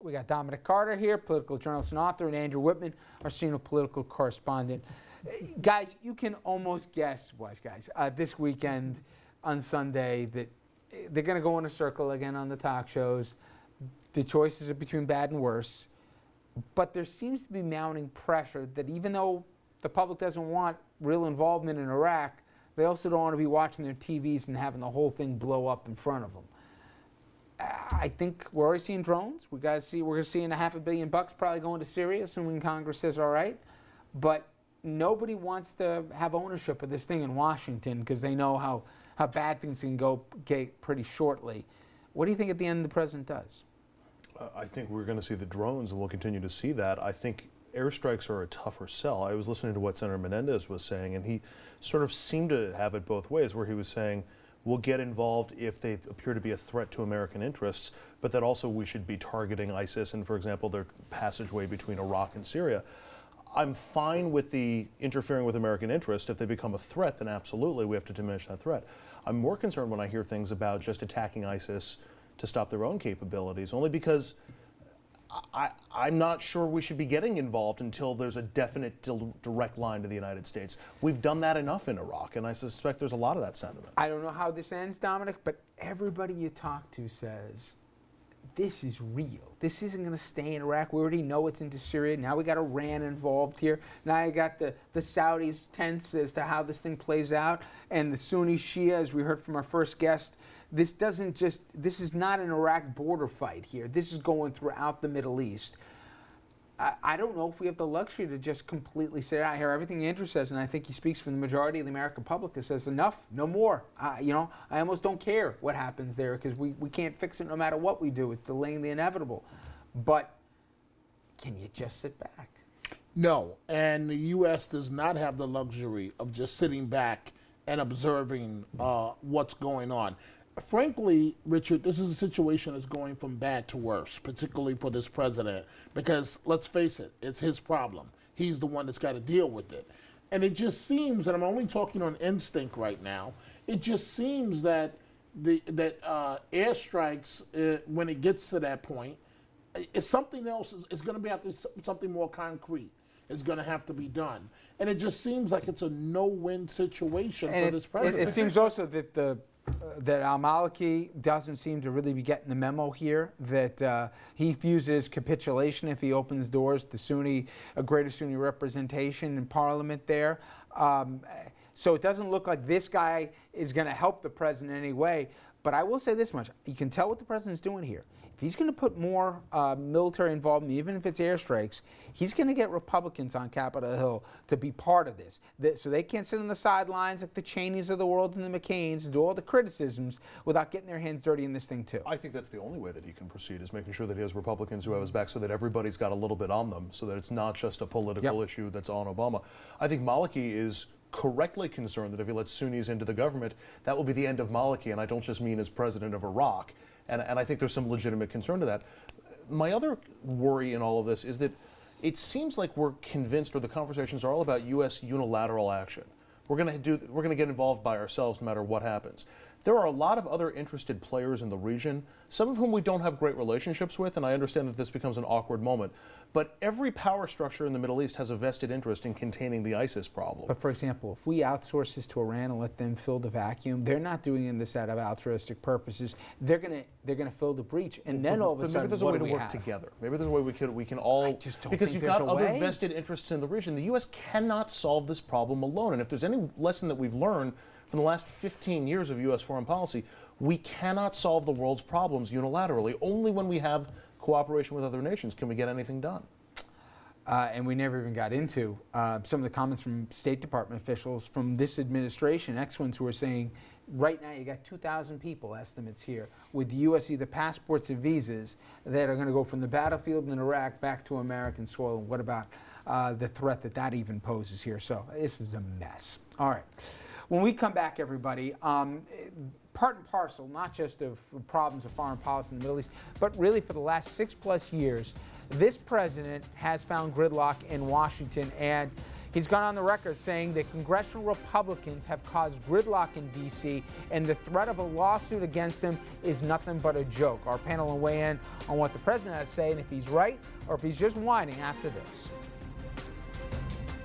We got Dominic Carter here, political journalist and author, and Andrew Whitman, our senior political correspondent. Guys, you can almost guess, this weekend on Sunday that they're going to go in a circle again on the talk shows. The choices are between bad and worse. But there seems to be mounting pressure that even though the public doesn't want real involvement in Iraq, they also don't want to be watching their TVs and having the whole thing blow up in front of them. I think we're already seeing drones. We're going to see $500 million probably going to Syria, assuming Congress says all right. But nobody wants to have ownership of this thing in Washington because they know how bad things can go pretty shortly. What do you think at the end the president does? I think we're going to see the drones, and we'll continue to see that. I think airstrikes are a tougher sell. I was listening to what Senator Menendez was saying, and he sort of seemed to have it both ways, where he was saying, we'll get involved if they appear to be a threat to American interests, but that also we should be targeting ISIS and, for example, their passageway between Iraq and Syria. I'm fine with the interfering with American interest. If they become a threat, then absolutely we have to diminish that threat. I'm more concerned when I hear things about just attacking ISIS to stop their own capabilities, only because I'm not sure we should be getting involved until there's a definite direct line to the United States. We've done that enough in Iraq, and I suspect there's a lot of that sentiment. I don't know how this ends, Dominic, but everybody you talk to says this is real. This isn't going to stay in Iraq. We already know it's into Syria. Now we got Iran involved here. Now you got the Saudis tense as to how this thing plays out, and the Sunni Shia, as we heard from our first guest. This is not an Iraq border fight here. This is going throughout the Middle East. I don't know if we have the luxury to just completely say, I hear everything Andrew says, and I think he speaks for the majority of the American public that says enough, no more. I almost don't care what happens there because we can't fix it no matter what we do. It's delaying the inevitable. But can you just sit back? No, and the U.S. does not have the luxury of just sitting back and observing what's going on. Frankly, Richard, this is a situation that's going from bad to worse, particularly for this president, because let's face it, it's his problem. He's the one that's got to deal with it. And it just seems, and I'm only talking on instinct right now, it just seems that airstrikes, when it gets to that point, it's something else. It's going to be after something more concrete. It's going to have to be done. And it just seems like it's a no-win situation for this president. It seems also that that al-Maliki doesn't seem to really be getting the memo here, that he views it as capitulation if he opens doors to a greater Sunni representation in parliament there. So it doesn't look like this guy is going to help the president in any way. But I will say this much. You can tell what the president's doing here. If he's going to put more military involvement, even if it's airstrikes, he's going to get Republicans on Capitol Hill to be part of this. So they can't sit on the sidelines like the Cheneys of the world and the McCains and do all the criticisms without getting their hands dirty in this thing too. I think that's the only way that he can proceed, is making sure that he has Republicans who have his back so that everybody's got a little bit on them, so that it's not just a political issue that's on Obama. I think Maliki is correctly concerned that if he lets Sunnis into the government, that will be the end of Maliki, and I don't just mean as president of Iraq. And I think there's some legitimate concern to that. My other worry in all of this is that it seems like we're convinced, or the conversations are all about U.S. unilateral action. We're going to get involved by ourselves no matter what happens. There are a lot of other interested players in the region, some of whom we don't have great relationships with, and I understand that this becomes an awkward moment. But every power structure in the Middle East has a vested interest in containing the ISIS problem. But for example, if we outsource this to Iran and let them fill the vacuum, they're not doing this out of altruistic purposes. They're gonna fill the breach, and then all of a sudden, maybe there's a way to work together. Maybe there's a way we can all. I just don't because think you've got there's a other way. vested interests in the region. The U.S. cannot solve this problem alone, and if there's any lesson that we've learned from the last 15 years of U.S. foreign policy, we cannot solve the world's problems unilaterally. Only when we have cooperation with other nations can we get anything done. And we never even got into some of the comments from State Department officials from this administration, ex-ones who are saying, right now you got 2,000 people, estimates here, with U.S. either passports or visas that are going to go from the battlefield in Iraq back to American soil. And what about the threat that even poses here? So this is a mess. All right. When we come back, everybody, part and parcel, not just of problems of foreign policy in the Middle East, but really for the last 6+ years, this president has found gridlock in Washington, and He's gone on the record saying that congressional Republicans have caused gridlock in D.C. and the threat of a lawsuit against him is nothing but a joke. Our panel will weigh in on what the president has to say and if he's right or if he's just whining after this.